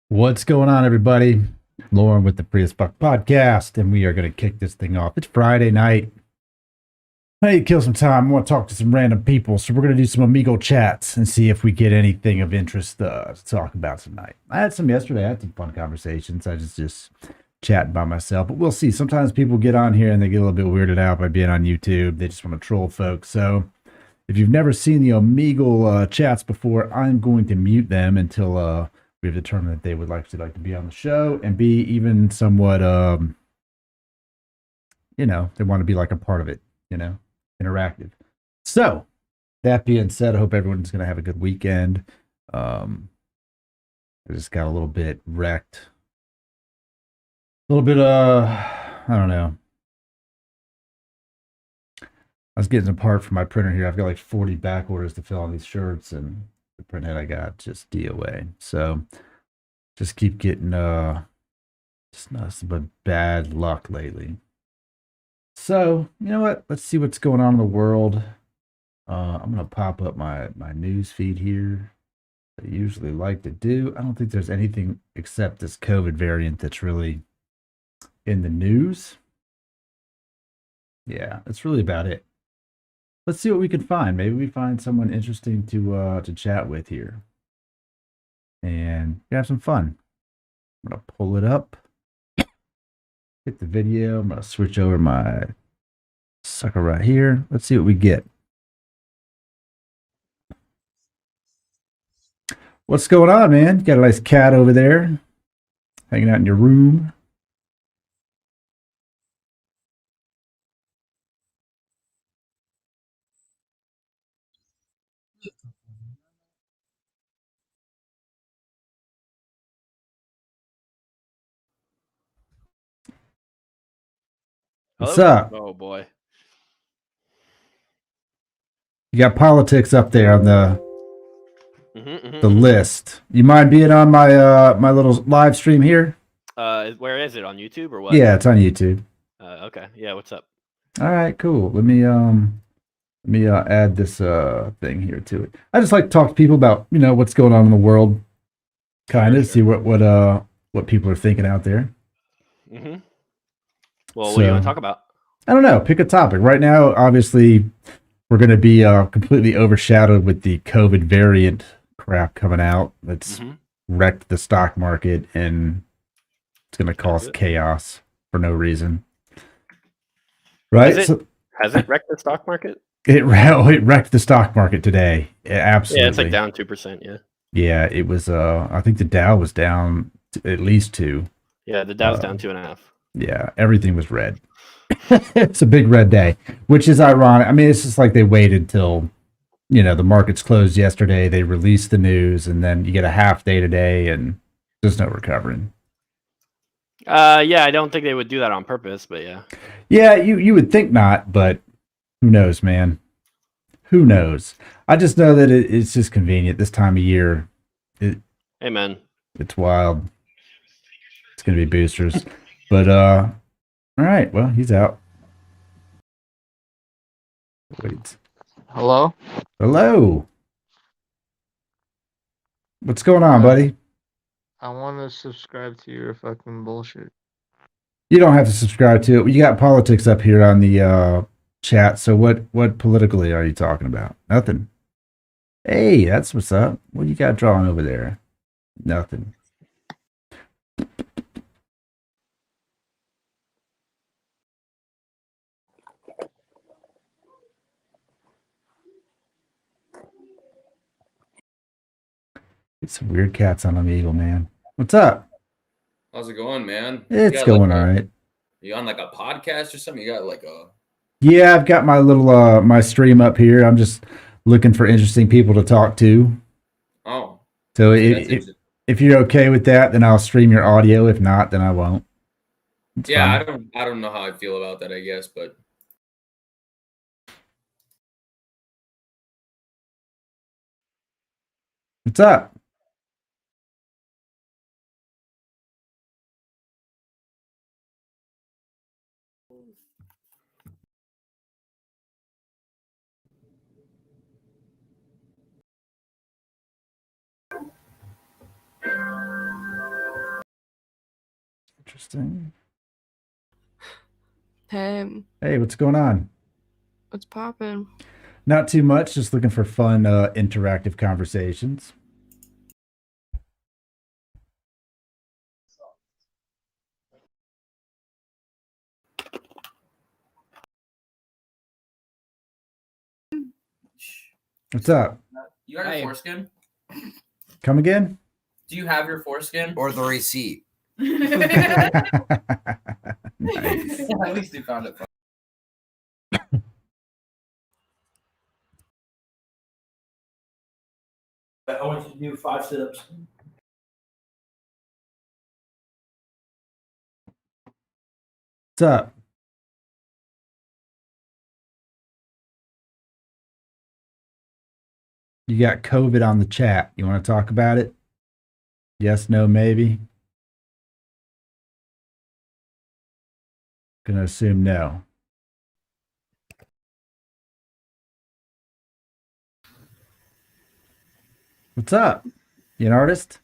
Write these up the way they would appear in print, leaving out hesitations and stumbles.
What's going on, everybody? Lauren with the Prius Buck Podcast, and we are going to kick this thing off. It's Friday night. I need to kill some time. I want to talk to some random people, so we're going to do some Omegle chats and see if we get anything of interest to talk about tonight. I had some yesterday. I had some fun conversations. I just chatting by myself, but we'll see. Sometimes people get on here and they get a little bit weirded out by being on YouTube. They just want to troll folks. So if you've never seen the Omegle chats before, I'm going to mute them until we've determined that they would like to be on the show and be even somewhat, they want to be like a part of it, interactive. So that being said, I hope everyone's going to have a good weekend. I just got a little bit wrecked. A little bit, I don't know. I was getting a part from my printer here. I've got like 40 back orders to fill on these shirts, and the printhead I got just DOA. So just keep getting just nothing but bad luck lately. So you know what? Let's see what's going on in the world. I'm gonna pop up my news feed here. I usually like to do. I don't think there's anything except this COVID variant that's really in the news. Yeah, that's really about it. Let's see what we can find. Maybe we find someone interesting to chat with here, and have some fun. I'm gonna pull it up, hit the video. I'm gonna switch over my sucker right here. Let's see what we get. What's going on, man? You got a nice cat over there, hanging out in your room. What's Hello? up? Oh boy. You got politics up there on the Mm-hmm. list. You mind being on my my little live stream here? Where is it, on YouTube or what? Yeah, it's on YouTube. Okay. Yeah. What's up? All right, cool. Let me add this thing here to it. I just like to talk to people about what's going on in the world, kind of Sure. see what people are thinking out there. Mm-hmm. Well, what do you want to talk about? I don't know. Pick a topic. Right now, obviously, we're going to be completely overshadowed with the COVID variant crap coming out. That's wrecked the stock market, and it's going to cause chaos for no reason. Right? Has it wrecked the stock market? It wrecked the stock market today. Absolutely. Yeah, it's like down 2%. Yeah. Yeah, it was. I think the Dow was down at least 2. Yeah, the Dow's down 2.5. Yeah, everything was red. It's a big red day, which is ironic. I mean, it's just like they waited till the markets closed yesterday. They released the news, and then you get a half day today, and there's no recovering. Yeah, I don't think they would do that on purpose, but yeah. Yeah, you would think not, but who knows, man? Who knows? I just know that it's just convenient this time of year. Amen. It's wild. It's gonna be boosters, but all right. Well, he's out. Wait. Hello? Hello. What's going on, buddy? I want to subscribe to your fucking bullshit. You don't have to subscribe to it. You got politics up here on the chat. So what politically are you talking about? Nothing. Hey, that's what's up. What you got drawing over there? Nothing. It's some weird cats on Omegle, man. What's up? How's it going, man? It's going all right. You on like a podcast or something? You got like a... Yeah, I've got my little my stream up here. I'm just looking for interesting people to talk to. Oh. So if you're okay with that, then I'll stream your audio. If not, then I won't. It's fine. I don't know how I feel about that, I guess, but What's up? Interesting. Hey, Hey, what's going on? what's poppin'? Not too much. Just looking for fun, interactive conversations. What's up? You got your Hey. foreskin? Come again? Do you have your foreskin? Or the receipt. Nice. At least you found it. I want you to do 5 sit-ups. What's up? You got COVID on the chat. You want to talk about it? Yes, no, maybe? Gonna assume no. What's up? You an artist?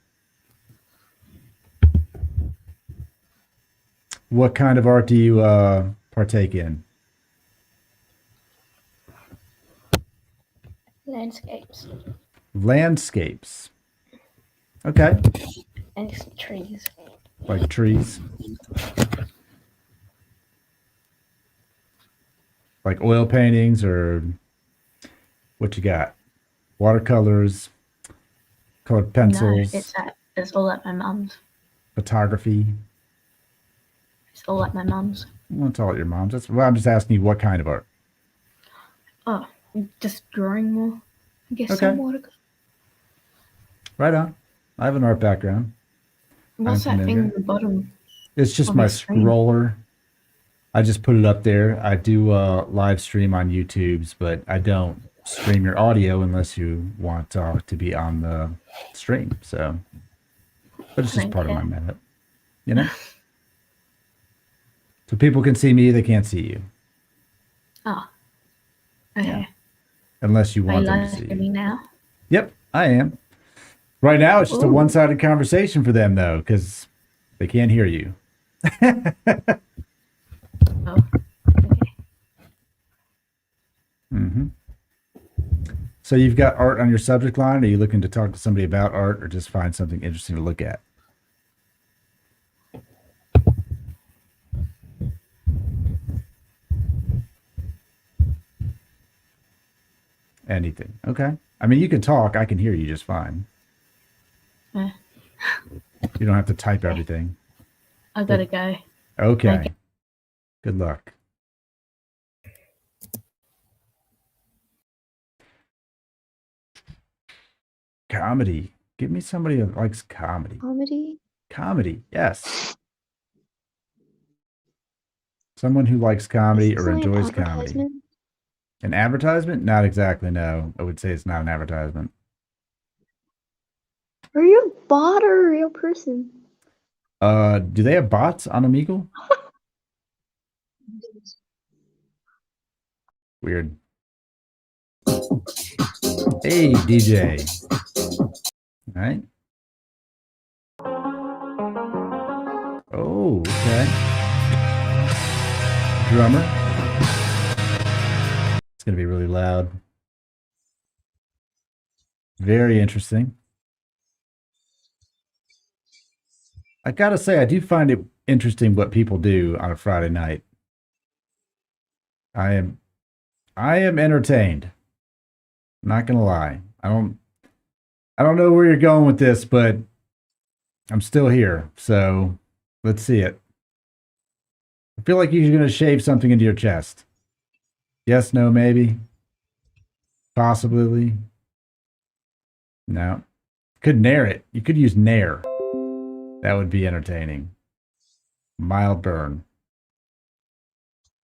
What kind of art do you partake in? Landscapes Landscapes. Okay. and trees. Like trees. Like oil paintings or what you got? Watercolors, colored pencils, No, it's all at my mum's. photography. It's all at my mum's. Well, it's all at your mom's. That's well, I'm just asking you what kind of art. Oh, just drawing more. I guess Okay. some watercolor. Right on. I have an art background. What's I'm that thing familiar. at the bottom? It's just On my the screen. scroller. I just put it up there. I do live stream on YouTube's, but I don't stream your audio unless you want to be on the stream. So, but it's just part of my meta, you know. So people can see me, they can't see you, Oh, okay. Yeah. unless you Are you want them live to see streaming you. now? Yep, I am. Right now, it's just a Ooh. one-sided conversation for them, though, because they can't hear you. Oh, okay. Mm-hmm. So you've got art on your subject line. Are you looking to talk to somebody about art or just find something interesting to look at? Anything. Okay. I mean, you can talk. I can hear you just fine. Eh. You don't have to type everything. I gotta go. Okay. Okay. Good luck. Comedy. Give me somebody that likes comedy. Comedy? Comedy. Yes. Someone who likes comedy Is this or only an enjoys comedy. advertisement? An advertisement? Not exactly, no. I would say it's not an advertisement. Are you a bot or a real person? Do they have bots on Omegle? Weird. Hey, DJ. All right. Oh, okay. Drummer. It's going to be really loud. Very interesting. I got to say, I do find it interesting what people do on a Friday night. I am entertained. I'm not going to lie. I don't know where you're going with this, but I'm still here. So let's see it. I feel like you're going to shave something into your chest. Yes, no, maybe. Possibly. No. Could nair it. You could use nair. That would be entertaining. Mild burn.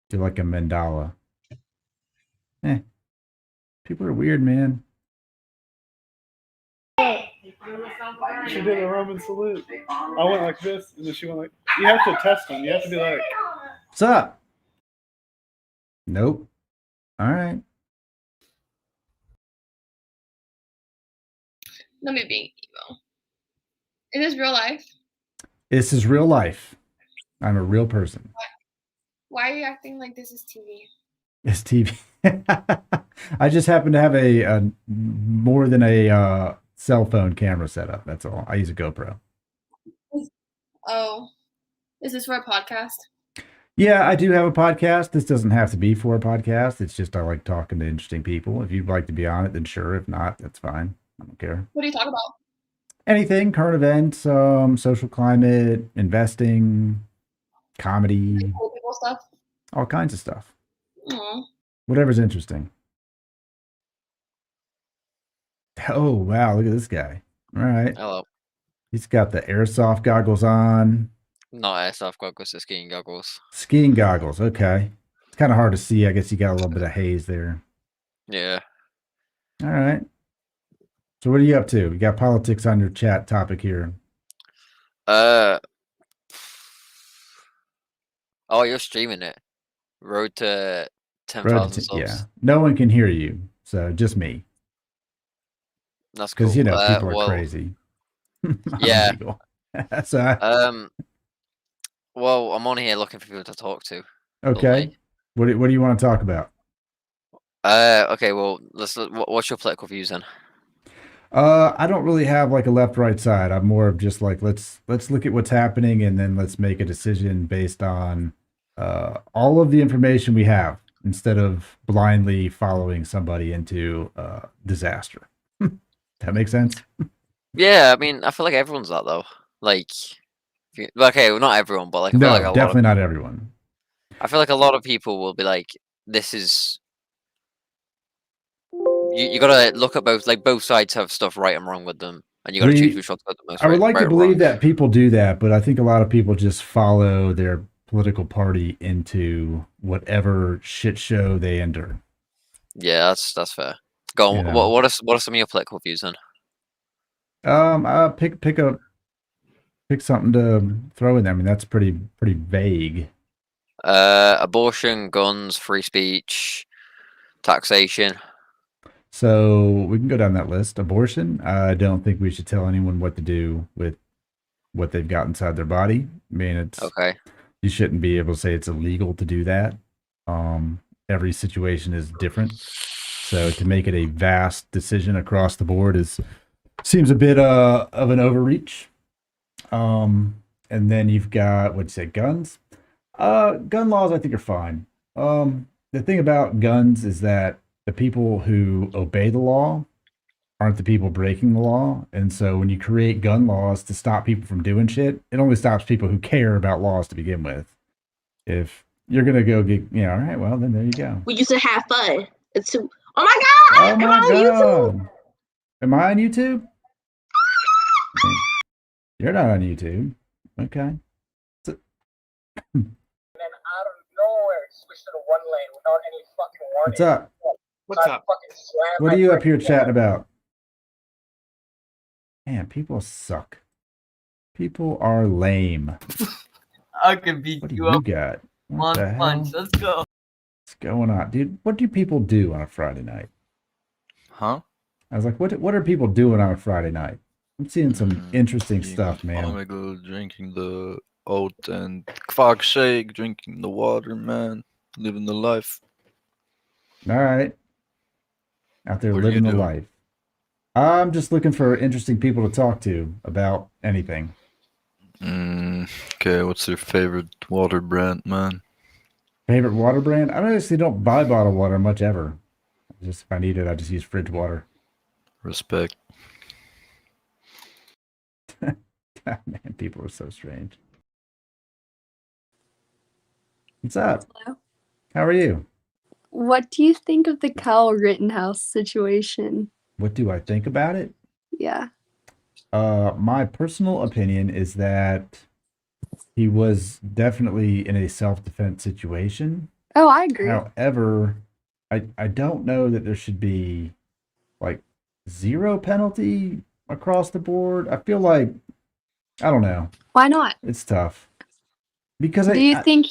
Do like a mandala. People are weird, man. She did a Roman salute. I went like this, and then she went like, you have to test them. You have to be like, What's up? Nope. All right. Let me being emo. Is this real life? This is real life. I'm a real person. Why are you acting like this is TV? It's TV. I just happen to have a more than a cell phone camera setup. That's all. I use a GoPro. Oh, is this for a podcast? Yeah, I do have a podcast. This doesn't have to be for a podcast. It's just I like talking to interesting people. If you'd like to be on it, then sure. If not, that's fine. I don't care. What do you talk about? Anything, current events, social climate, investing, comedy, Cool people stuff. all kinds of stuff. Aw. Whatever's interesting. Oh, wow. Look at this guy. All right. Hello. He's got the airsoft goggles on. Not airsoft goggles, the skiing goggles. Skiing goggles. Okay. It's kind of hard to see. I guess you got a little bit of haze there. Yeah. All right. So what are you up to? You got politics on your chat topic here. Oh, you're streaming it. Road to 10,000 subs. Yeah. No one can hear you. So just me. That's cool. Because, you know, people are crazy. Yeah. So, well, I'm on here looking for people to talk to. okay. What do you want to talk about? Okay, well, what's your political views then? I don't really have like a left-right side. I'm more of just like let's look at what's happening and then let's make a decision based on all of the information we have instead of blindly following somebody into disaster. That makes sense? Yeah, I mean, I feel like everyone's that though. Like, okay, well, not everyone, but like, I feel No, like definitely not everyone. I feel like a lot of people will be like, "This is." You gotta look at both sides have stuff right and wrong with them, and you gotta choose which one's got the most. I would like to right or believe wrong. that people do that, but I think a lot of people just follow their political party into whatever shit show they enter. Yeah, that's fair. Go on. You know. What are some of your political views then? Pick something to throw in there. I mean, that's pretty vague. Abortion, guns, free speech, taxation. So we can go down that list. Abortion. I don't think we should tell anyone what to do with what they've got inside their body. I mean, it's okay. You shouldn't be able to say it's illegal to do that. Every situation is different. So to make it a vast decision across the board seems a bit of an overreach. And then you've got, what'd you say, guns? Gun laws I think are fine. The thing about guns is that the people who obey the law aren't the people breaking the law. And so when you create gun laws to stop people from doing shit, it only stops people who care about laws to begin with. If you're going to go get, all right, well, then there you go. We used to have fun. It's oh my God! Oh my God. Am I on YouTube? You're not on YouTube. Okay. And then out of nowhere, switch to the one lane without any fucking warning. What's up? What's up? What are you up here chatting about? Man, people suck. People are lame. I can beat What do you you up got? What one the hell? punch. Let's go. What's going on? Dude, what do people do on a Friday night? Huh? I was like, what are people doing on a Friday night? I'm seeing some interesting stuff, man. Omegle, drinking the oat and quark shake, drinking the water, man. Living the life. All right. Out there What are you living the doing? life. I'm just looking for interesting people to talk to about anything. Okay, what's your favorite water brand, man? Favorite water brand? I honestly don't buy bottled water much ever. Just if I need it, I just use fridge water. Respect. Man, people are so strange. What's up? Hello. How are you? What do you think of the Kyle Rittenhouse situation? What do I think about it? Yeah. My personal opinion is that he was definitely in a self-defense situation. Oh, I agree. However, I don't know that there should be like zero penalty across the board. I feel like, I don't know. Why not? It's tough. Because What do you think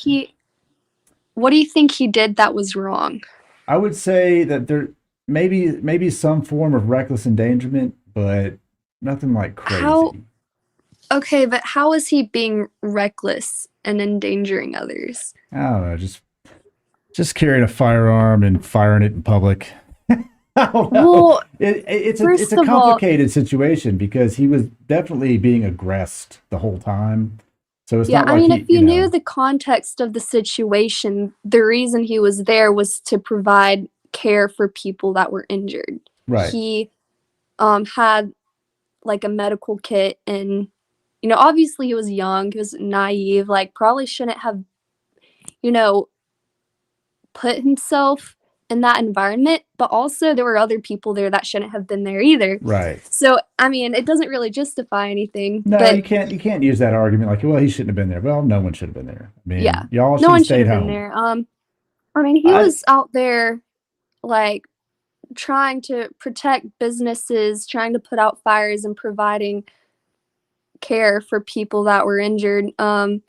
he did that was wrong? I would say that there maybe some form of reckless endangerment, but nothing like crazy. Okay, but how is he being reckless and endangering others? I don't know, just carrying a firearm and firing it in public. I don't know. Well, It's first a of all- complicated situation because he was definitely being aggressed the whole time. So it's Yeah, not I like mean, he, if you know, knew the context of the situation, the reason he was there was to provide care for people that were injured. right. He had like a medical kit, and obviously he was young, he was naive, like probably shouldn't have put himself in that environment, but also there were other people there that shouldn't have been there either. Right. So I mean, it doesn't really justify anything. No, but you can't use that argument like, well, he shouldn't have been there. Well, no one should have been there. I mean, yeah, y'all should no one have should stayed have home. been there. I mean, he was out there like trying to protect businesses, trying to put out fires and providing care for people that were injured. And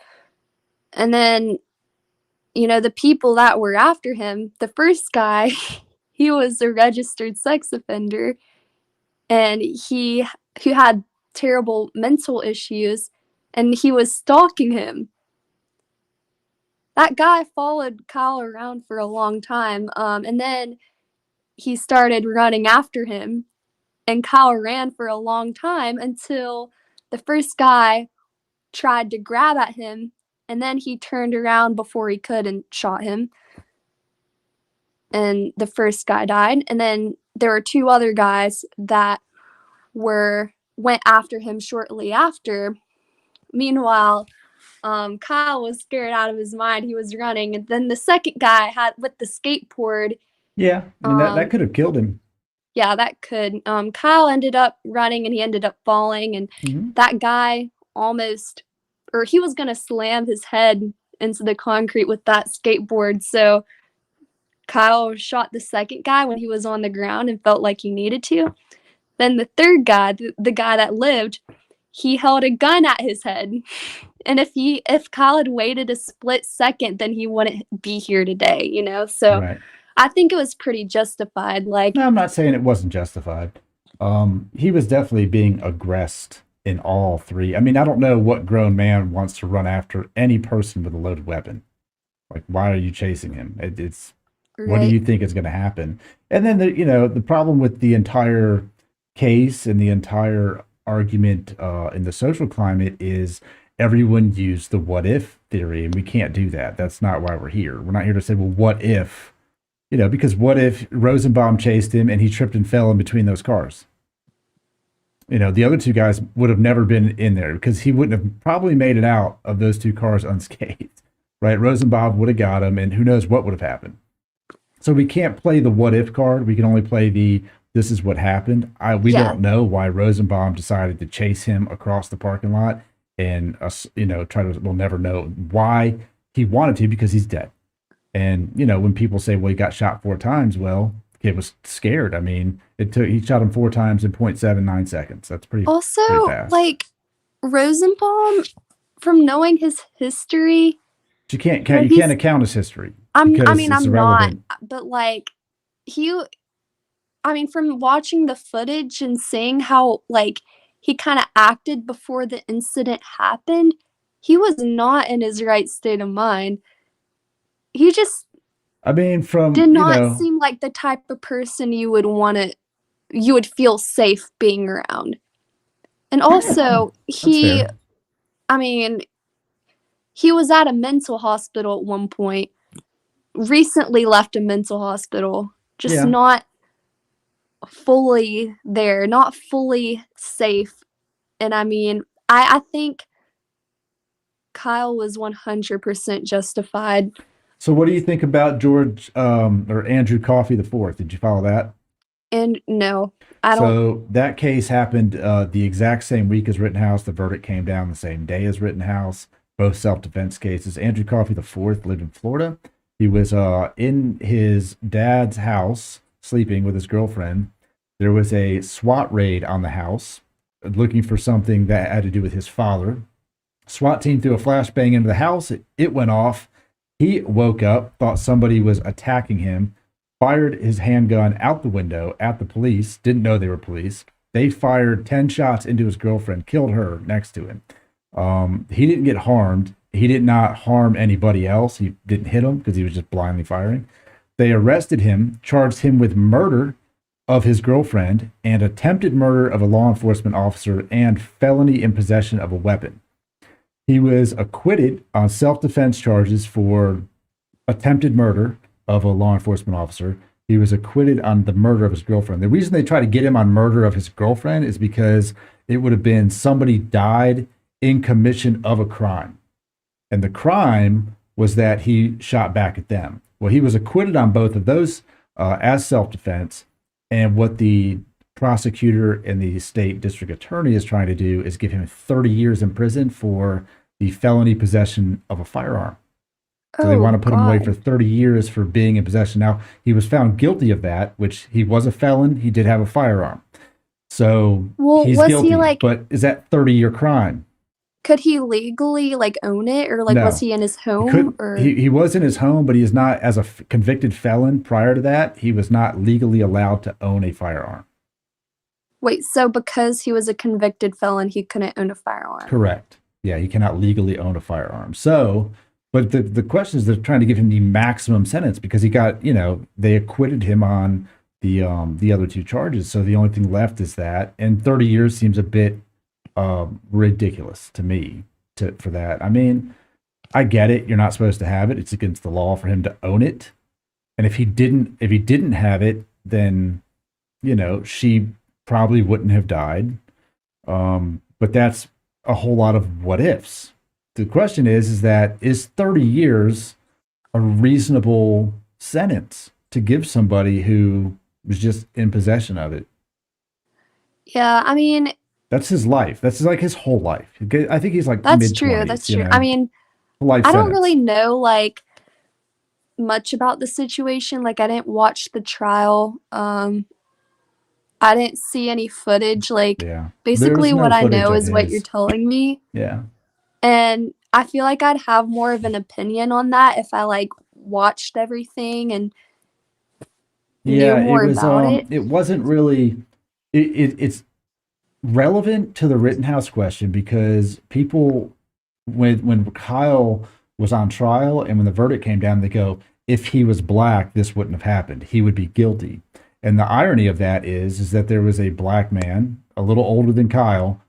then, the people that were after him, the first guy, he was a registered sex offender, and he had terrible mental issues, and he was stalking him. That guy followed Kyle around for a long time, and then he started running after him, and Kyle ran for a long time until the first guy tried to grab at him, and then he turned around before he could and shot him. And the first guy died, and then there were two other guys that went after him shortly after. Meanwhile, Kyle was scared out of his mind. He was running, and then the second guy had with the skateboard. Yeah, I mean, that could have killed him. Yeah, that could. Kyle ended up running, and he ended up falling, and that guy he was gonna slam his head into the concrete with that skateboard. So Kyle shot the second guy when he was on the ground and felt like he needed to. Then the third guy, the guy that lived, he held a gun at his head. And if Kyle had waited a split second, then he wouldn't be here today, So Right. I think it was pretty justified. Like, No, I'm not saying it wasn't justified. He was definitely being aggressed in all three. I mean, I don't know what grown man wants to run after any person with a loaded weapon. Like, why are you chasing him? What do you think is going to happen? And then the problem with the entire case and the entire argument in the social climate is everyone used the what if theory, and we can't do that. That's not why we're here. We're not here to say, well, what if, because what if Rosenbaum chased him and he tripped and fell in between those cars? The other two guys would have never been in there because he wouldn't have probably made it out of those two cars unscathed, right? Rosenbaum would have got him, and who knows what would have happened. So we can't play the what if card. We can only play the this is what happened. We don't know why Rosenbaum decided to chase him across the parking lot, and we'll never know why he wanted to, because he's dead. And when people say, well, he got shot 4 times, well, the kid was scared. I mean, he shot him 4 times in 0.79 seconds. That's pretty fast. Like Rosenbaum, from knowing his history, you can't account his history. I'm irrelevant. not, but like from watching the footage and seeing how like he kind of acted before the incident happened, he was not in his right state of mind. He just did not seem like the type of person you would feel safe being around. And also he was at a mental hospital at one point, recently left a mental hospital, just not fully there, not fully safe. And I think Kyle was 100% justified. So what do you think about George or Andrew Coffey IV? Did you follow that? And no, I don't. So that case happened the exact same week as Rittenhouse. The verdict came down the same day as Rittenhouse. Both self-defense cases. Andrew Coffey IV lived in Florida. He was in his dad's house sleeping with his girlfriend. There was a SWAT raid on the house looking for something that had to do with his father. SWAT team threw a flashbang into the house. It went off. He woke up, thought somebody was attacking him, fired his handgun out the window at the police, didn't know they were police. They fired 10 shots into his girlfriend, killed her next to him. He didn't get harmed. He did not harm anybody else. He didn't hit him because he was just blindly firing. They arrested him, charged him with murder of his girlfriend and attempted murder of a law enforcement officer and felony in possession of a weapon. He was acquitted on self-defense charges for attempted murder of a law enforcement officer. He was acquitted on the murder of his girlfriend. The reason they tried to get him on murder of his girlfriend is because it would have been somebody died in commission of a crime. And the crime was that he shot back at them. Well, he was acquitted on both of those as self-defense. And what the prosecutor and the state district attorney is trying to do is give him 30 years in prison for the felony possession of a firearm. So they want to put him away for 30 years for being in possession. Now, he was found guilty of that, which he was a felon. He did have a firearm. So he's guilty. But is that 30-year crime? Could he legally like own it, or like No. was he in his home? He was in his home, but he is not, as a convicted felon prior to that, he was not legally allowed to own a firearm. Wait, so because he was a convicted felon, he couldn't own a firearm? Correct. Yeah, he cannot legally own a firearm. So, but the question is they're trying to give him the maximum sentence because he got, they acquitted him on the other two charges. So the only thing left is that, and 30 years seems a bit ridiculous to me for that. I mean, I get it. You're not supposed to have it. It's against the law for him to own it. And if he didn't have it, then, she probably wouldn't have died. But that's a whole lot of what ifs. The question is 30 years a reasonable sentence to give somebody who was just in possession of it? Yeah, I mean, that's his life. That's like his whole life. I think he's like that's mid-20s, true. That's true. I mean, life I don't sentence. really know like much about the situation. Like, I didn't watch the trial. I didn't see any footage. Like, basically, There's no what I know footage is of what his. you're telling me. Yeah. And I feel like I'd have more of an opinion on that if I like watched everything and knew more it was. about it. It wasn't really. It's relevant to the Rittenhouse question because people, when Kyle was on trial and when the verdict came down, they go, if he was black, this wouldn't have happened. He would be guilty. And the irony of that is that there was a black man, a little older than Kyle,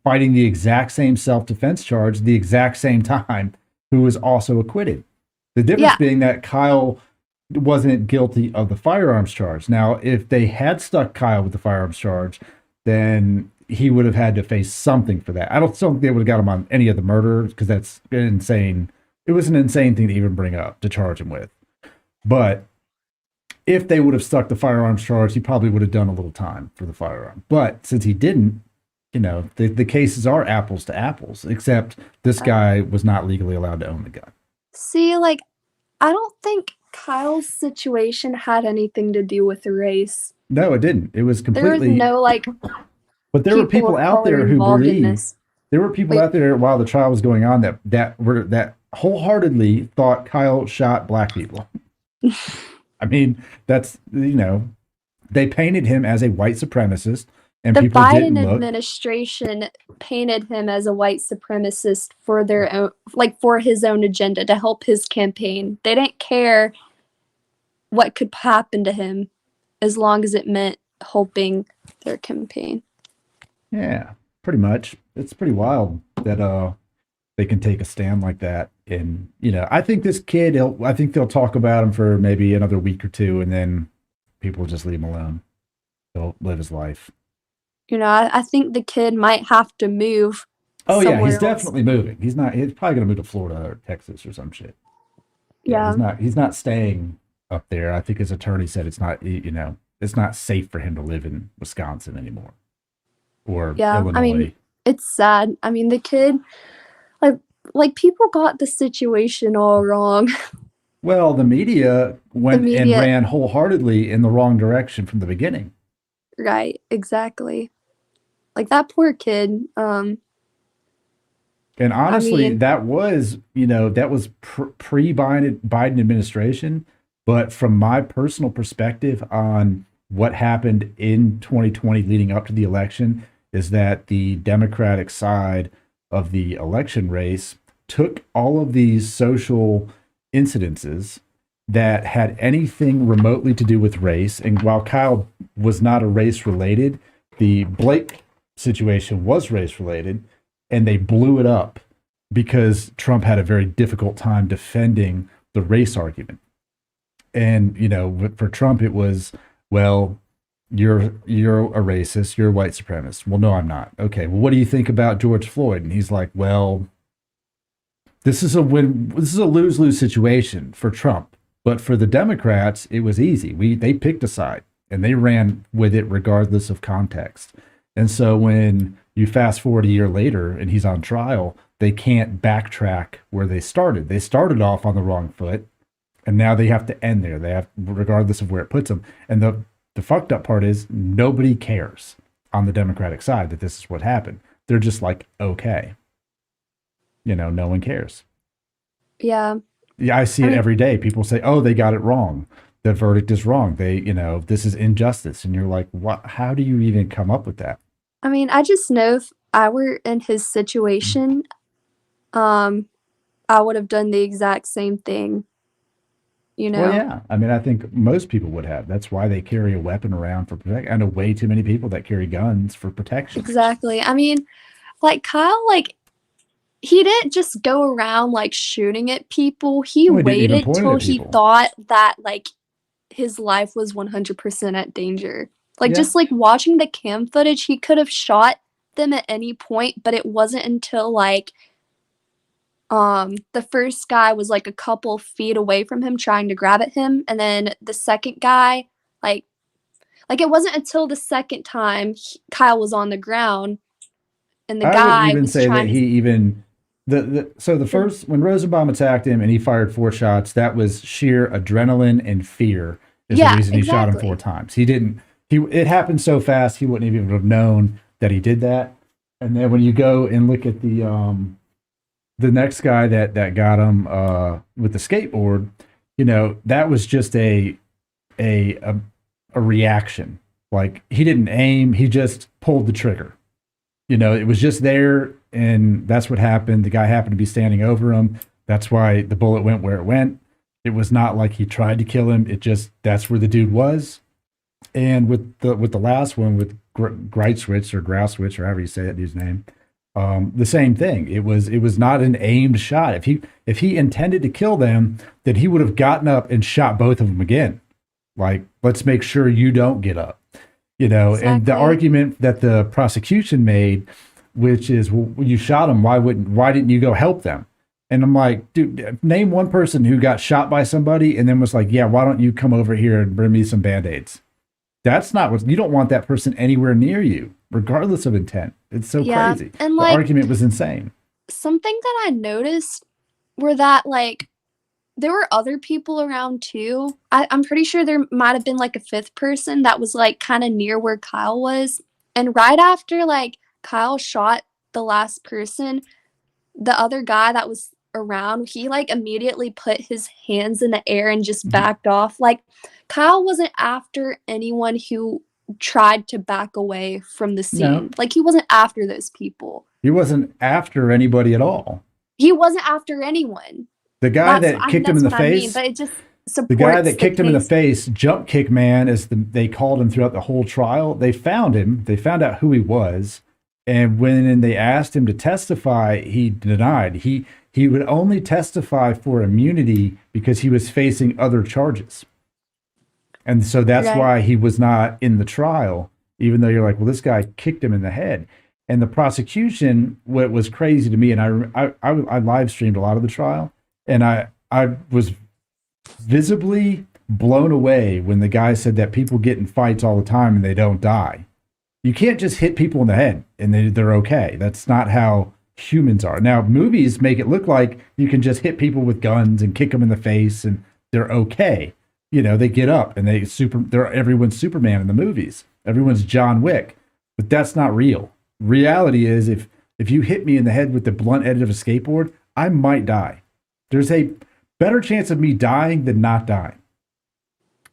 fighting the exact same self-defense charge the exact same time, who was also acquitted. The difference being that Kyle wasn't guilty of the firearms charge. Now, if they had stuck Kyle with the firearms charge, then he would have had to face something for that. I don't think they would have got him on any of the murder because that's insane. It was an insane thing to even bring up to charge him with. But if they would have stuck the firearms charge, he probably would have done a little time for the firearm. But since he didn't, the cases are apples to apples, except this guy was not legally allowed to own the gun. See, like, I don't think Kyle's situation had anything to do with race. No, it didn't. It was completely. There was no, like, but there were people of out there color who involved in believed. this. There were people out there while the trial was going on that wholeheartedly thought Kyle shot black people. I mean, that's, they painted him as a white supremacist, and The people didn't Biden look. administration painted him as a white supremacist for their own, like, for his own agenda to help his campaign. They didn't care what could happen to him as long as it meant helping their campaign. Yeah, pretty much. It's pretty wild that they can take a stand like that. And I think this kid, I think they'll talk about him for maybe another week or two, and then people will just leave him alone. He'll live his life. I think the kid might have to move. Oh yeah, he's somewhere else. definitely moving. He's probably gonna move to Florida or Texas or some shit. Yeah. He's not staying up there. I think his attorney said it's not, it's not safe for him to live in Wisconsin anymore. Or Illinois. I mean, it's sad. I mean, the kid, like people got the situation all wrong. Well, the media went and ran wholeheartedly in the wrong direction from the beginning. Right, exactly. Like that poor kid. And honestly, that was, pre-Biden administration. But from my personal perspective on what happened in 2020 leading up to the election is that the Democratic side of the election race took all of these social incidences that had anything remotely to do with race. And while Kyle was not a race related, the Blake situation was race related, and they blew it up because Trump had a very difficult time defending the race argument. And, you know, for Trump, it was, well, you're a racist, you're a white supremacist. Well, no, I'm not. Okay, well, what do you think about George Floyd? And he's like, well, this is a lose-lose situation for Trump. But for the Democrats, it was easy. They picked a side and they ran with it regardless of context. And so when you fast forward a year later and he's on trial, they can't backtrack where they started. They started off on the wrong foot, and now they have to end there. They have, regardless of where it puts them. And the fucked up part is nobody cares on the Democratic side that this is what happened. They're just like, okay. You know, no one cares. Yeah. Yeah, I see it every day. People say, oh, they got it wrong. The verdict is wrong. This is injustice. And you're like, what? How do you even come up with that? I mean, I just know if I were in his situation, I would have done the exact same thing. You know? Well, yeah. I mean, I think most people would have. That's why they carry a weapon around for protection. I know way too many people that carry guns for protection. Exactly. I mean, like Kyle, like, he didn't just go around like shooting at people. He waited till he thought that like his life was 100% at danger. Like just like watching the cam footage, he could have shot them at any point, but it wasn't until like the first guy was like a couple feet away from him trying to grab at him, and then the second guy like it wasn't until the second time Kyle was on the ground and the guy was say trying that he even so the first, when Rosenbaum attacked him and he fired 4 shots, that was sheer adrenaline and fear is the reason he shot him 4 times. It happened so fast he wouldn't even have known that he did that. And then when you go and look at the next guy that got him with the skateboard, you know, that was just a reaction. Like, he didn't aim, he just pulled the trigger. You know, it was just there, and that's what happened. The guy happened to be standing over him. That's why the bullet went where it went. It was not like he tried to kill him. It just, that's where the dude was. And with the last one, with Greitswitz or Grousewitz, or however you say that dude's name, the same thing. It was not an aimed shot. If he intended to kill them, then he would have gotten up and shot both of them again. Like, let's make sure you don't get up. You know, and the argument that the prosecution made, which is, well, you shot him, why didn't you go help them? And I'm like, dude, name one person who got shot by somebody and then was like, yeah, why don't you come over here and bring me some Band-Aids? That's not what, you don't want that person anywhere near you, regardless of intent. It's so crazy. And the like, argument was insane. Something that I noticed were that like there were other people around too. I'm pretty sure there might have been like a 5th person that was like kind of near where Kyle was. And right after like Kyle shot the last person, the other guy that was around, he like immediately put his hands in the air and just backed off. Like, Kyle wasn't after anyone who tried to back away from the scene. No. Like, he wasn't after those people. He wasn't after anybody at all. He wasn't after anyone. The guy that kicked him in the face, but it just the guy that kicked him in the face, Jump Kick Man, as they called him throughout the whole trial. They found him. They found out who he was. And when they asked him to testify, he denied. He would only testify for immunity because he was facing other charges. And so that's why he was not in the trial, even though you're like, well, this guy kicked him in the head. And the prosecution, what was crazy to me, and I live streamed a lot of the trial, and I was visibly blown away when the guy said that people get in fights all the time and they don't die. You can't just hit people in the head and they're okay. That's not how humans are. Now, movies make it look like you can just hit people with guns and kick them in the face and they're okay. You know, they get up and they're everyone's Superman in the movies. Everyone's John Wick. But that's not real. Reality is, if you hit me in the head with the blunt end of a skateboard, I might die. There's a better chance of me dying than not dying.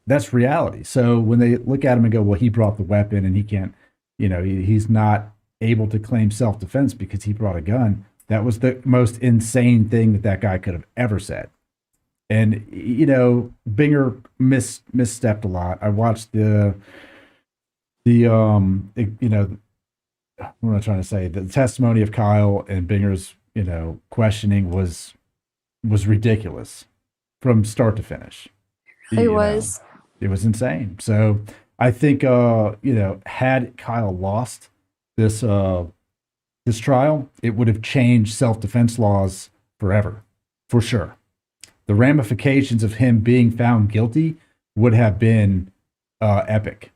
that's reality. So when they look at him and go, well, he brought the weapon and he can't, he's not able to claim self-defense because he brought a gun. That was the most insane thing that guy could have ever said. And, Binger misstepped a lot. I watched what am I trying to say? The testimony of Kyle and Binger's, questioning was ridiculous from start to finish. It was. It was insane. So I think, had Kyle lost this trial, it would have changed self-defense laws forever, for sure. The ramifications of him being found guilty would have been epic,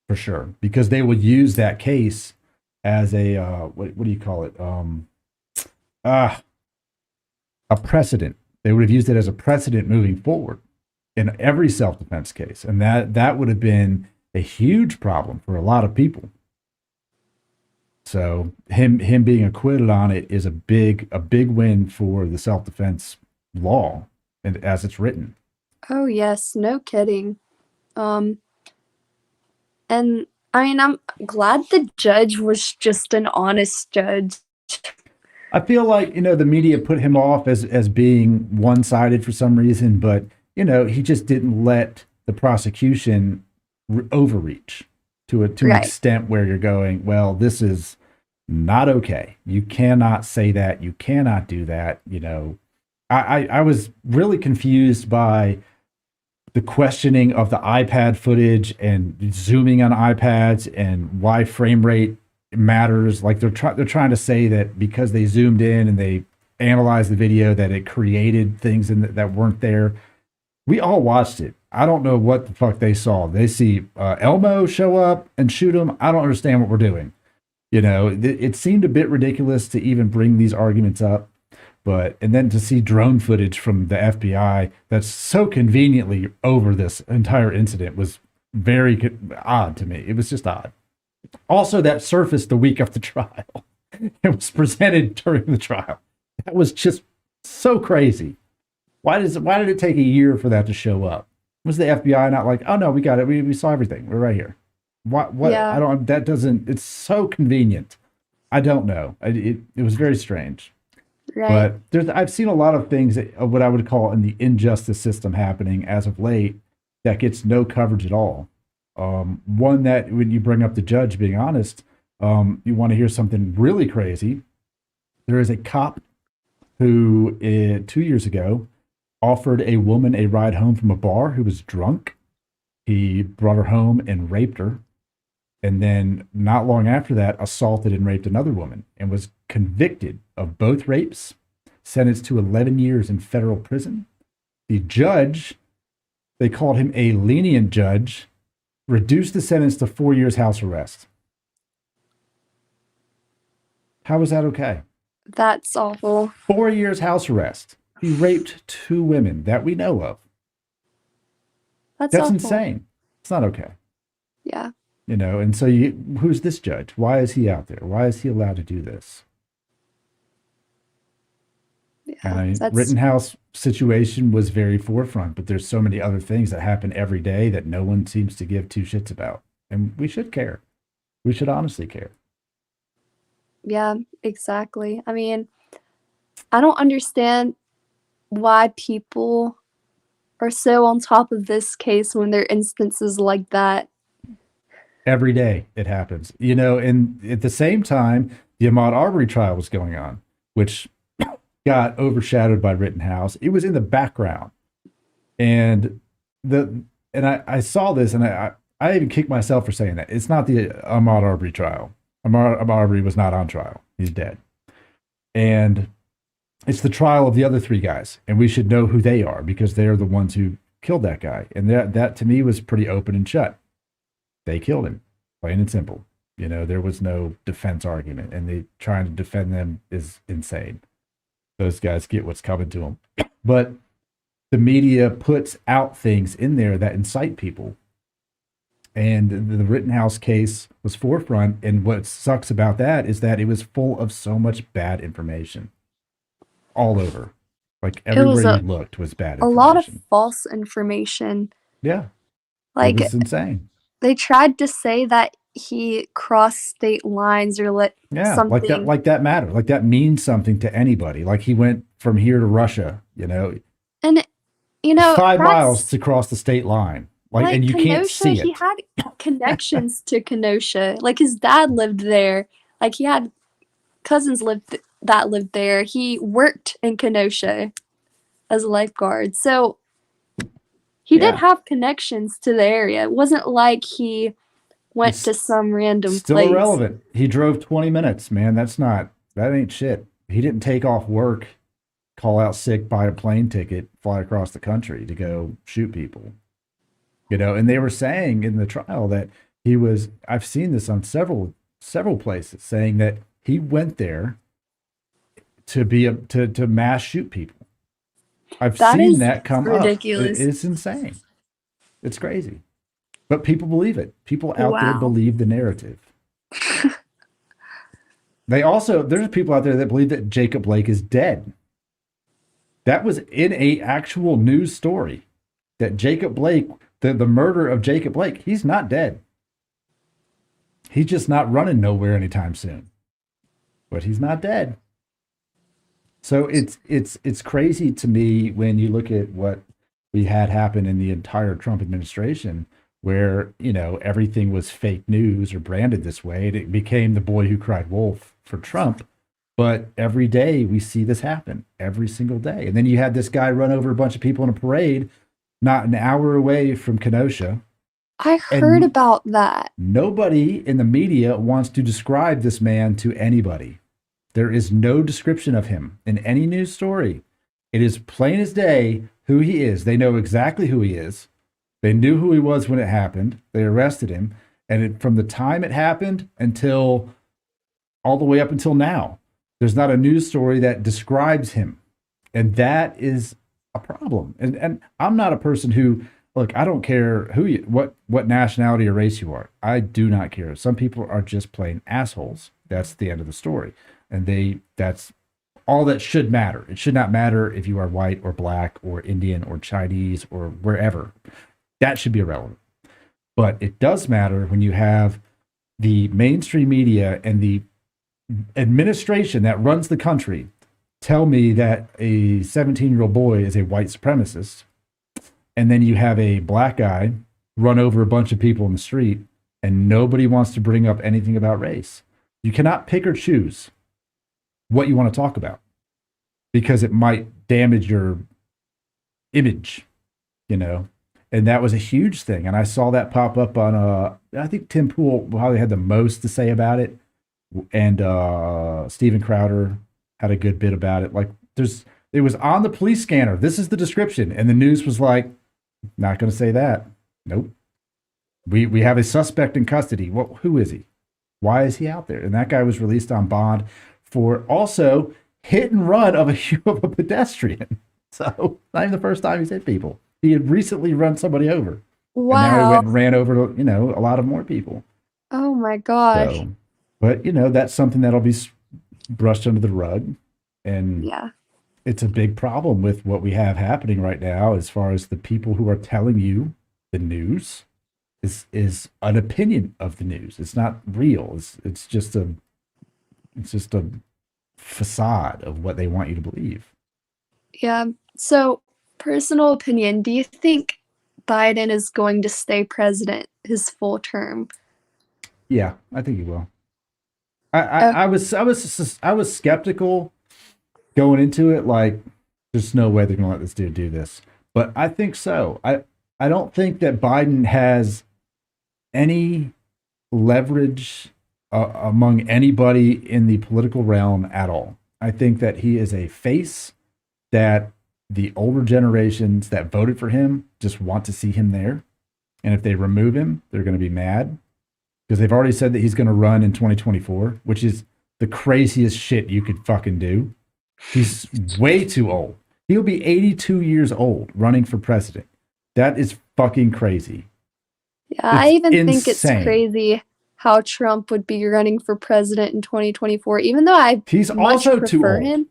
for sure, because they would use that case as a what do you call it? A precedent. They would have used it as a precedent moving forward in every self-defense case, and that would have been a huge problem for a lot of people. So him being acquitted on it is a big win for the self-defense law and as it's written. Oh yes, no kidding. And I mean, I'm glad the judge was just an honest judge. I feel like, the media put him off as being one-sided for some reason, but, he just didn't let the prosecution overreach to an extent where you're going, well, this is not okay. You cannot say that. You cannot do that. I was really confused by the questioning of the iPad footage and zooming on iPads and why frame rate matters. Like they're trying to say that because they zoomed in and they analyzed the video that it created things that weren't there. We all watched it. I don't know what the fuck they saw. They see Elmo show up and shoot him. I don't understand what we're doing. It seemed a bit ridiculous to even bring these arguments up. And then to see drone footage from the FBI that's so conveniently over this entire incident was very odd to me. It was just odd. Also, that surfaced the week of the trial. It was presented during the trial. That was just so crazy. Why did it take a year for that to show up? Was the FBI not like, oh no, we got it. We saw everything. We're right here. What? Yeah. It's so convenient. I don't know. It was very strange. Right. But I've seen a lot of things of what I would call in the injustice system happening as of late that gets no coverage at all. One that when you bring up the judge being honest, you want to hear something really crazy. There is a cop who 2 years ago offered a woman a ride home from a bar who was drunk. He brought her home and raped her. And then not long after that, assaulted and raped another woman and was convicted of both rapes, sentenced to 11 years in federal prison. The judge, they called him a lenient judge, reduced the sentence to 4 years house arrest. How is that okay? That's awful. 4 years house arrest. He raped 2 women that we know of. That's awful. insane. It's not okay. Yeah. And so who's this judge? Why is he out there? Why is he allowed to do this? Yeah, Rittenhouse situation was very forefront, but there's so many other things that happen every day that no one seems to give 2 shits about. And we should care. We should honestly care. Yeah, exactly. I mean, I don't understand why people are so on top of this case when there are instances like that. Every day it happens, and at the same time, the Ahmaud Arbery trial was going on, which got overshadowed by Rittenhouse. It was in the background. And I saw this and I even kicked myself for saying that. It's not the Ahmaud Arbery trial. Ahmaud Arbery was not on trial. He's dead. And it's the trial of the other 3 guys. And we should know who they are because they're the ones who killed that guy. And that to me was pretty open and shut. They killed him, plain and simple. There was no defense argument, and they trying to defend them is insane. Those guys get what's coming to them. But the media puts out things in there that incite people. And the Rittenhouse case was forefront. And what sucks about that is that it was full of so much bad information all over. Like everywhere you looked was bad information. A lot of false information. Yeah. Like, it's insane. they tried to say that he crossed state lines or Yeah, something. like that matters. Like that means something to anybody. Like he went from here to Russia, you know. And, you know, 5 that's- miles to cross the state line. Like and you can't Kenosha, see he it. had connections to Kenosha. Like his dad lived there. Like he had cousins that lived there. He worked in Kenosha as a lifeguard. So he did have connections to the area. It wasn't like he went to some random Still place. irrelevant. He drove 20 minutes, man. That ain't shit. He didn't take off work, call out sick, buy a plane ticket, fly across the country to go shoot people. You know, and they were saying in the trial that I've seen this on several places, saying that he went there to mass shoot people. I've seen that come ridiculous. up. It's insane. It's crazy. But people believe it. People out there believe the narrative. There's people out there that believe that Jacob Blake is dead. That was in a actual news story that Jacob Blake, the murder of Jacob Blake, he's not dead. He's just not running nowhere anytime soon. But he's not dead. So it's crazy to me when you look at what we had happen in the entire Trump administration, where, you know, everything was fake news or branded this way. It became the boy who cried wolf for Trump. But every day we see this happen, every single day. And then you had this guy run over a bunch of people in a parade not an hour away from Kenosha. I heard about that. Nobody in the media wants to describe this man to anybody. There is no description of him in any news story. It is plain as day who he is. They know exactly who he is. They knew who he was when it happened. They arrested him. And from the time it happened until all the way up until now, there's not a news story that describes him. And that is a problem. And I'm not a person who, look, I don't care what nationality or race you are. I do not care. Some people are just plain assholes. That's the end of the story. And that's all that should matter. It should not matter if you are white or black or Indian or Chinese or wherever. That should be irrelevant. But it does matter when you have the mainstream media and the administration that runs the country tell me that a 17-year-old boy is a white supremacist, and then you have a black guy run over a bunch of people in the street, and nobody wants to bring up anything about race. You cannot pick or choose what you want to talk about because it might damage your image, you know? And that was a huge thing. And I saw that pop up on, I think Tim Pool probably had the most to say about it. And Steven Crowder had a good bit about it. Like it was on the police scanner. This is the description. And the news was like, not going to say that. Nope. We have a suspect in custody. Well, who is he? Why is he out there? And that guy was released on bond for also hit and run of a pedestrian. So not even the first time he's hit people. He had recently run somebody over. Wow. And now he went and ran over, you know, a lot of more people. Oh my gosh. So, but, you know, that's something that'll be brushed under the rug. And yeah, it's a big problem with what we have happening right now as far as the people who are telling you the news is an opinion of the news. It's not real. It's just a facade of what they want you to believe. Yeah. So, personal opinion, do you think Biden is going to stay president his full term? Yeah, I think he will. I was skeptical going into it, like there's no way they're gonna let this dude do this. But I think so. I don't think that Biden has any leverage among anybody in the political realm at all. I think that he is a face that the older generations that voted for him just want to see him there. And if they remove him, they're going to be mad because they've already said that he's going to run in 2024, which is the craziest shit you could fucking do. He's way too old. He'll be 82 years old running for president. That is fucking crazy. Yeah, I even think it's insane. crazy how Trump would be running for president in 2024, even though He's also too old.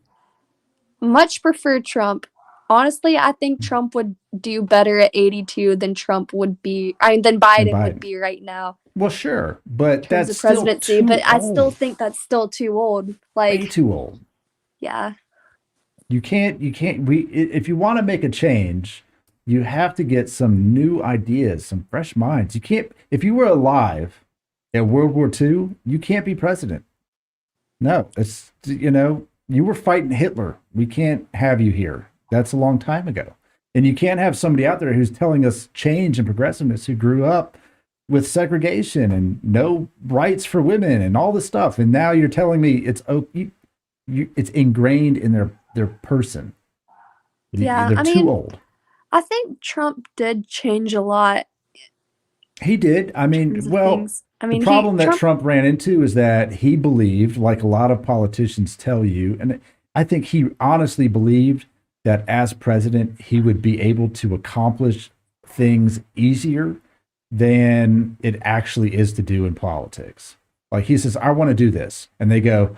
much prefer Trump. Honestly, I think Trump would do better at 82 than Trump would be. Than Biden would be right now. Well, sure, but In terms that's of presidency, still too but I still old. think that's still too old. Way Like, too old. yeah. You can't. If you want to make a change, you have to get some new ideas, some fresh minds. You can't. If you were alive in World War II, you can't be president. No, it's you were fighting Hitler. We can't have you here. That's a long time ago. And you can't have somebody out there who's telling us change and progressiveness who grew up with segregation and no rights for women and all this stuff. And now you're telling me it's it's ingrained in their person. Yeah, They're too old. I think Trump did change a lot. He did. I mean, well, the problem that Trump ran into is that he believed, like a lot of politicians tell you, and I think he honestly believed that as president, he would be able to accomplish things easier than it actually is to do in politics. Like he says, I want to do this. And they go,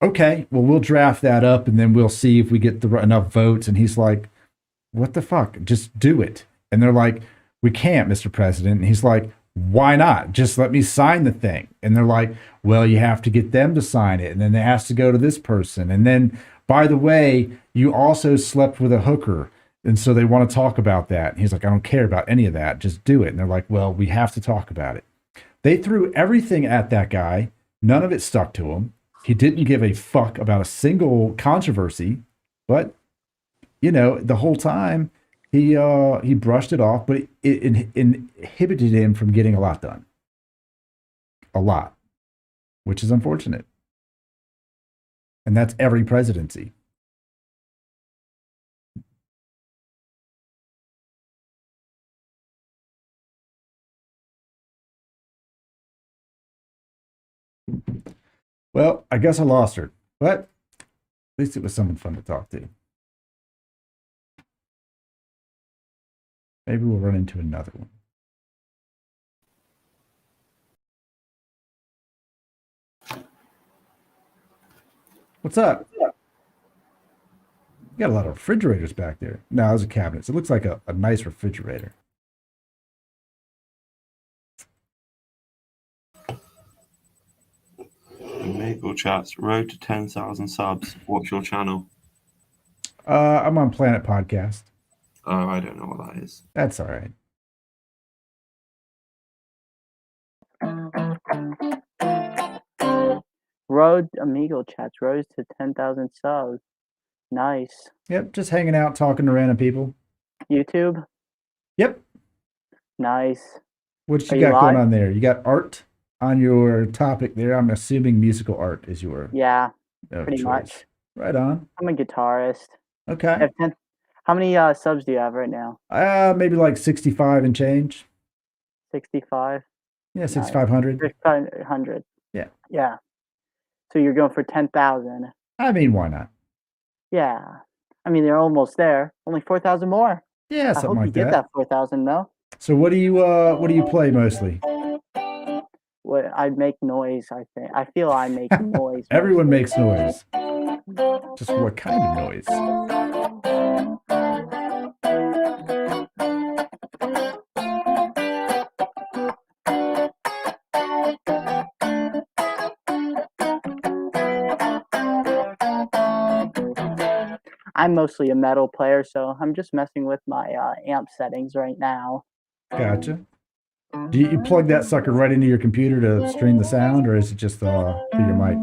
okay, well, we'll draft that up and then we'll see if we get enough votes. And he's like, what the fuck? Just do it. And they're like, we can't, Mr. President. And he's like, why not? Just let me sign the thing. And they're like, well, you have to get them to sign it. And then it has to go to this person. And then, by the way, you also slept with a hooker. And so they want to talk about that. And he's like, I don't care about any of that. Just do it. And they're like, well, we have to talk about it. They threw everything at that guy. None of it stuck to him. He didn't give a fuck about a single controversy. But, the whole time, he brushed it off, but it inhibited him from getting a lot done. A lot. Which is unfortunate. And that's every presidency. Well, I guess I lost her, but at least it was someone fun to talk to. Maybe we'll run into another one. What's up? You got a lot of refrigerators back there. No, those are cabinets. It looks like a nice refrigerator. Omegle chats, road to 10,000 subs. What's your channel? I'm on Planet Podcast. Oh, I don't know what that is. That's all right. Road Omegle chats rose to 10,000 subs. Nice. Yep, just hanging out, talking to random people. YouTube? Yep. Nice. What you got going on there? You got art on your topic there. I'm assuming musical art is your pretty much. Right on. I'm a guitarist. Okay. How many subs do you have right now? Maybe like 65 and change. 65? Yeah, 6,500. 6,500. Yeah. Yeah. So you're going for 10,000. I mean, why not? Yeah. I mean, they're almost there. Only 4,000 more. Yeah, something like that. I hope you get that 4,000 though. So what do you play mostly? What I make noise, I think. I feel I make noise. Everyone makes noise. Just what kind of noise? I'm mostly a metal player, so I'm just messing with my amp settings right now. Gotcha. Do you plug that sucker right into your computer to stream the sound, or is it just through your mic?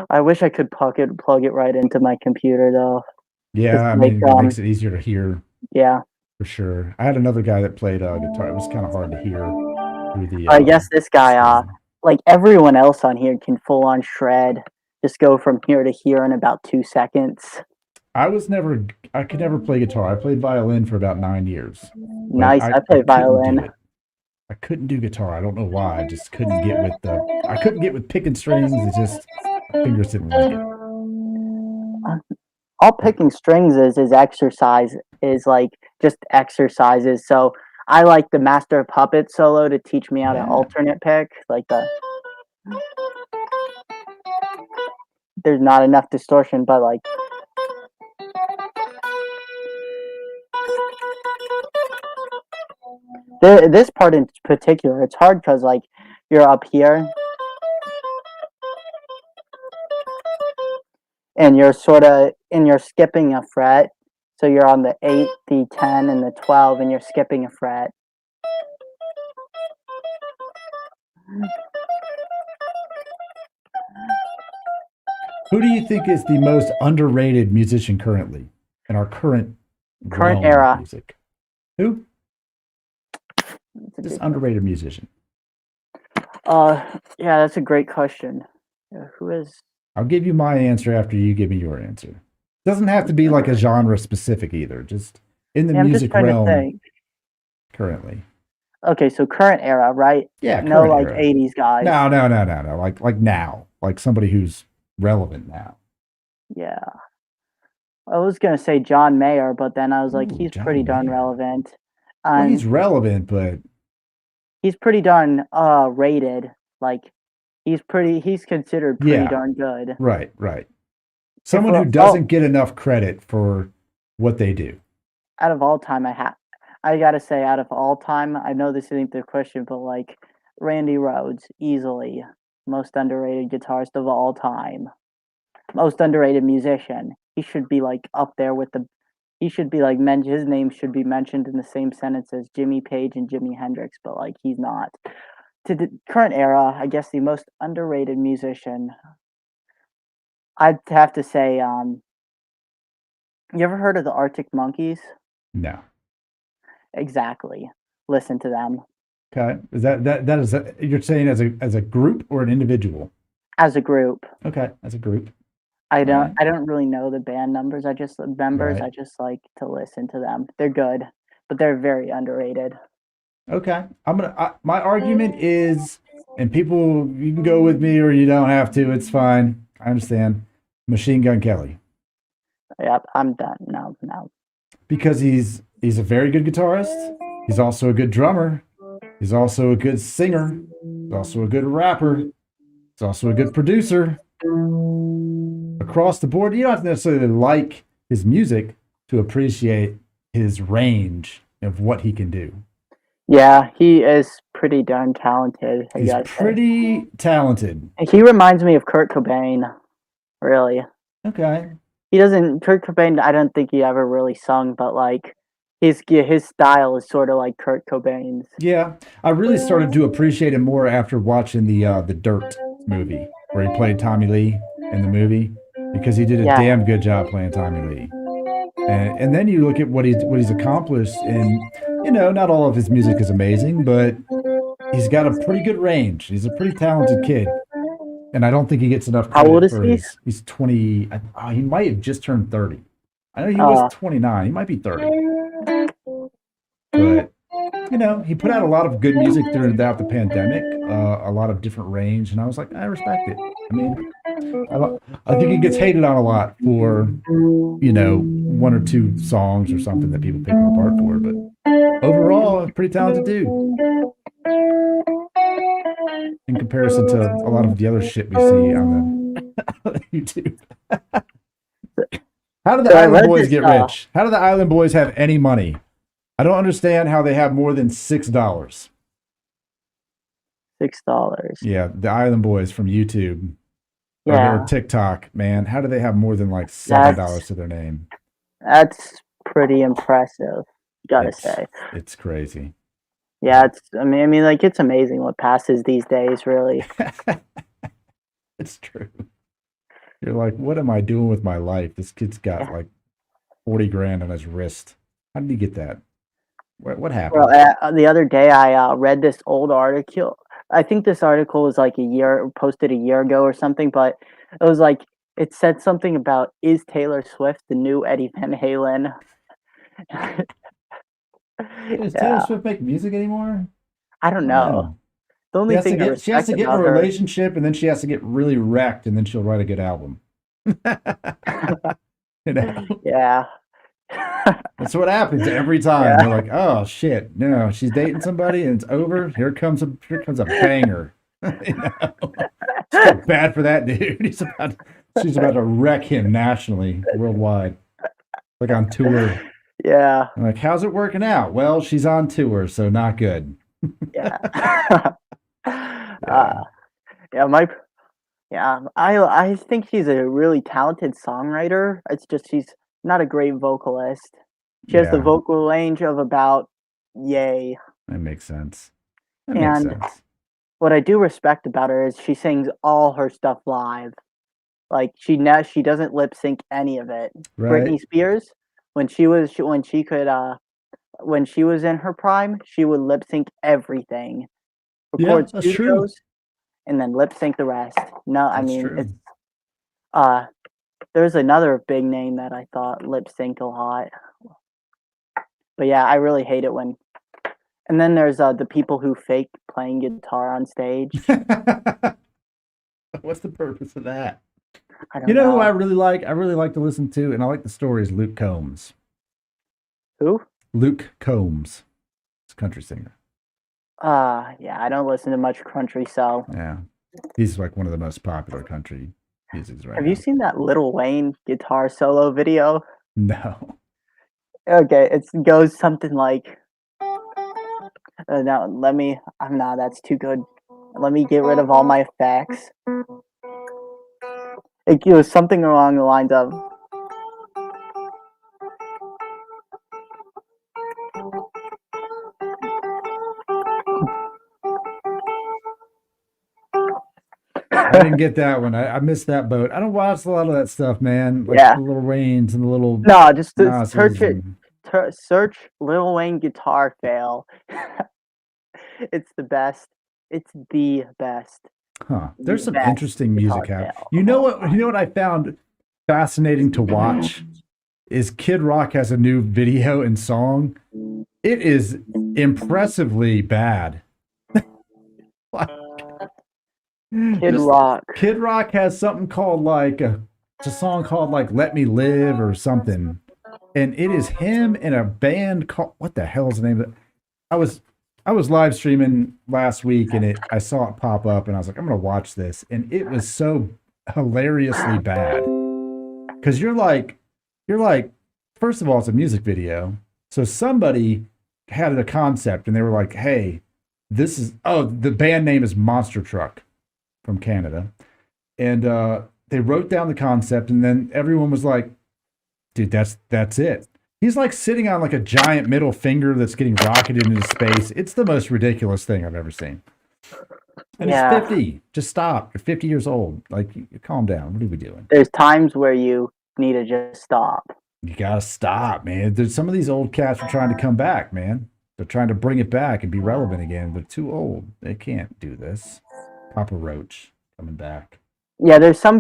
I wish I could plug it right into my computer, though. Yeah, I mean, it makes it easier to hear. Yeah. For sure. I had another guy that played guitar. It was kind of hard to hear through the. I guess this guy, like everyone else on here, can full on shred. Just go from here to here in about 2 seconds. I could never play guitar. I played violin for about 9 years. Nice. I play violin. I couldn't do guitar. I don't know why. I just couldn't get with picking strings. It just fingers didn't like it. All picking strings is exercise, is like just exercises. So I like the Master of Puppets solo to teach me how to alternate pick, like there's not enough distortion, but like This part in particular, it's hard because like you're up here and you're skipping a fret. So you're on the 8, the 10, and the 12, and you're skipping a fret. Who do you think is the most underrated musician currently in our current realm of era? music? Who? This underrated musician. Yeah, that's a great question. Who is? I'll give you my answer after you give me your answer. Doesn't have to be like a genre specific either. Just in the music realm currently. Okay, so current era, right? Yeah, no, current like era. 80s guys. No. Like now, like somebody who's relevant now. Yeah. I was gonna say John Mayer, but then I was like, he's John pretty darn Mayer. relevant. Well, he's relevant, but he's pretty darn rated. Like he's considered pretty darn good. Right. Someone who doesn't get enough credit for what they do. Out of all time, I gotta say, out of all time, I know this isn't the question, but like Randy Rhoads, easily most underrated guitarist of all time, most underrated musician. He should be like up there with he should be like his name should be mentioned in the same sentence as Jimmy Page and Jimi Hendrix, but like he's not. To the current era, I guess the most underrated musician, I'd have to say, you ever heard of the Arctic Monkeys? No. Exactly. Listen to them. Okay. Is that is you're saying as a group or an individual? As a group. Okay, as a group. I don't really know the band members. I just Right. I just like to listen to them. They're good, but they're very underrated. Okay. My argument is, and people, you can go with me or you don't have to, it's fine. I understand. Machine Gun Kelly. Yep, I'm done. No. Because he's a very good guitarist. He's also a good drummer. He's also a good singer. He's also a good rapper. He's also a good producer. Across the board, you don't have to necessarily like his music to appreciate his range of what he can do. Yeah, he is pretty darn talented. He's pretty talented. He reminds me of Kurt Cobain, really. Okay. Kurt Cobain, I don't think he ever really sung, but like his style is sort of like Kurt Cobain's. Yeah, I really started to appreciate him more after watching the Dirt movie, where he played Tommy Lee in the movie, because he did a damn good job playing Tommy Lee. And then you look at what he's accomplished, and not all of his music is amazing, but he's got a pretty good range. He's a pretty talented kid, and I don't think he gets enough credit. How old is he? He's 20. He might have just turned 30. I know he was 29. He might be 30. But he put out a lot of good music throughout the pandemic, a lot of different range, and I was like, I respect it. I mean, I think he gets hated on a lot for, 1 or 2 songs or something that people pick him apart for, but overall, a pretty talented dude. In comparison to a lot of the other shit we see on the YouTube. How do the Island Boys get rich? How do the Island Boys have any money? I don't understand how they have more than $6. $6. Yeah, the Island Boys from YouTube. Yeah. Or TikTok, man. How do they have more than like $7 to their name? That's pretty impressive, gotta say. It's crazy. Yeah, I mean, like, it's amazing what passes these days, really. It's true. You're like, what am I doing with my life? This kid's got like 40 grand on his wrist. How did he get that? What happened? Well, the other day I read this old article. I think this article was like posted a year ago or something, but it was like, it said something about, is Taylor Swift the new Eddie Van Halen? Does Taylor Swift make music anymore? I don't know. The only thing she has to get in a relationship, and then she has to get really wrecked, and then she'll write a good album. Yeah. That's what happens every time. Yeah. They're like, oh shit, no, she's dating somebody and it's over. Here comes a banger. Feel bad for that dude. She's about to wreck him nationally, worldwide, like on tour. Yeah. I'm like, how's it working out? Well, she's on tour, so not good. Yeah. Yeah, I think she's a really talented songwriter. It's just she's not a great vocalist. She has the Yeah. vocal range of about yay. That makes sense. That makes And sense. what I do respect about her is she sings all her stuff live. Like she doesn't lip sync any of it. Right. Britney Spears, when she was in her prime, she would lip sync everything. Yeah, Record that's true. studios and then lip sync the rest. No, I That's mean true. it's there's another big name that I thought lip sync a lot. But yeah, I really hate it when. And then there's the people who fake playing guitar on stage. What's the purpose of that? I don't You know who know. I really like? I really like to listen to, and I like the stories. Luke Combs. Who? Luke Combs. He's a country singer. Yeah, I don't listen to much country, so. Yeah, he's like one of the most popular country musics right Have now. you seen that Lil Wayne guitar solo video? No. Okay, it goes something like. No, that's too good. Let me get rid of all my effects. It goes something along the lines of. I didn't get that one. I missed that boat. I don't watch a lot of that stuff, man. Like Yeah. the little Waynes and the little. No, just Nas's search it. and- Search Lil Wayne guitar fail. It's the best. It's the best. Huh. There's some Best interesting music guitar out. fail. You know what? You know what I found fascinating to watch is Kid Rock has a new video and song. It is impressively bad. Kid Rock. Kid Rock has something called like it's a song called like "Let Me Live" or something, and it is him in a band called what the hell is the name of it? I was live streaming last week and I saw it pop up and I was like, I'm gonna watch this, and it was so hilariously bad because you're like, first of all, it's a music video, so somebody had a concept and they were like, hey, this is the band name is Monster Truck from Canada, and they wrote down the concept, and then everyone was like, dude, that's it. He's like sitting on like a giant middle finger that's getting rocketed into space. It's the most ridiculous thing I've ever seen. And Yeah. It's 50. Just stop. You're 50 years old. Like, calm down. What are we doing? There's times where you need to just stop. You gotta stop, man. There's some of these old cats are trying to come back, man. They're trying to bring it back and be relevant again. They're too old. They can't do this. Papa Roach coming back. Yeah, there's some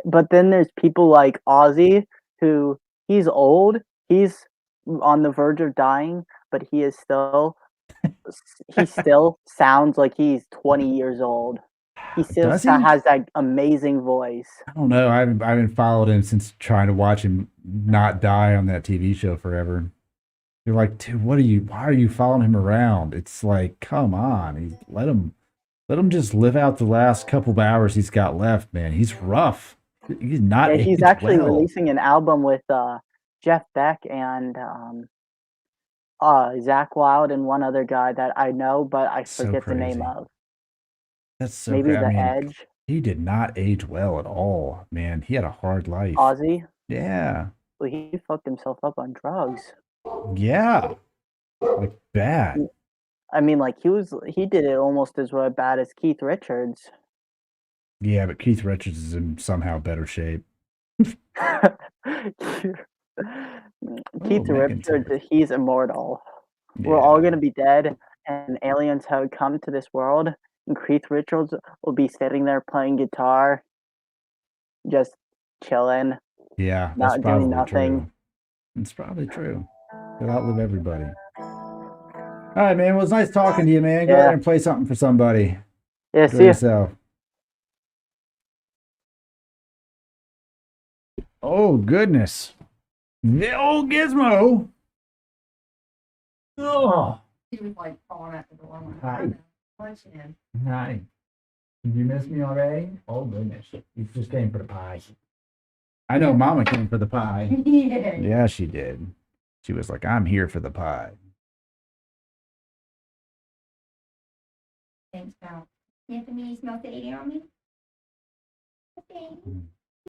but then there's people like Ozzy who he's old. He's on the verge of dying, but he still sounds like he's 20 years old. He still Does he? has that amazing voice. I don't know. I haven't followed him since trying to watch him not die on that TV show forever. You're like, dude, why are you following him around? It's like, come on. Let him just live out the last couple of hours he's got left, man. He's rough. He's not. Yeah, he's aged actually well. releasing an album with Jeff Beck and Zach Wilde and one other guy that I know, but I So forget the name crazy. of. That's so Maybe crazy. The I mean, Edge. he did not age well at all, man. He had a hard life. Ozzy. Yeah. Well, he fucked himself up on drugs. Yeah. Like bad. I mean, like he did it almost as bad as Keith Richards. Yeah, but Keith Richards is in somehow better shape. Keith McIntyre. Richards, he's immortal. Yeah. We're all gonna be dead, and aliens have come to this world, and Keith Richards will be sitting there playing guitar, just chilling. Yeah, Not that's doing probably nothing. true. It's probably true. He'll outlive everybody. All right, man. Well, it's nice talking to you, man. Go Yeah. ahead and play something for somebody. Yeah, Do see ya. yourself. Oh, goodness. The old Gizmo. Oh. He was like falling out the door. Hi. Hi. Did you miss me already? Oh, goodness. You just came for the pie. I know Mama came for the pie. Yeah. Yeah, she did. She was like, I'm here for the pie. Thanks, pal. Tiffany, smell the 80 on me? Okay.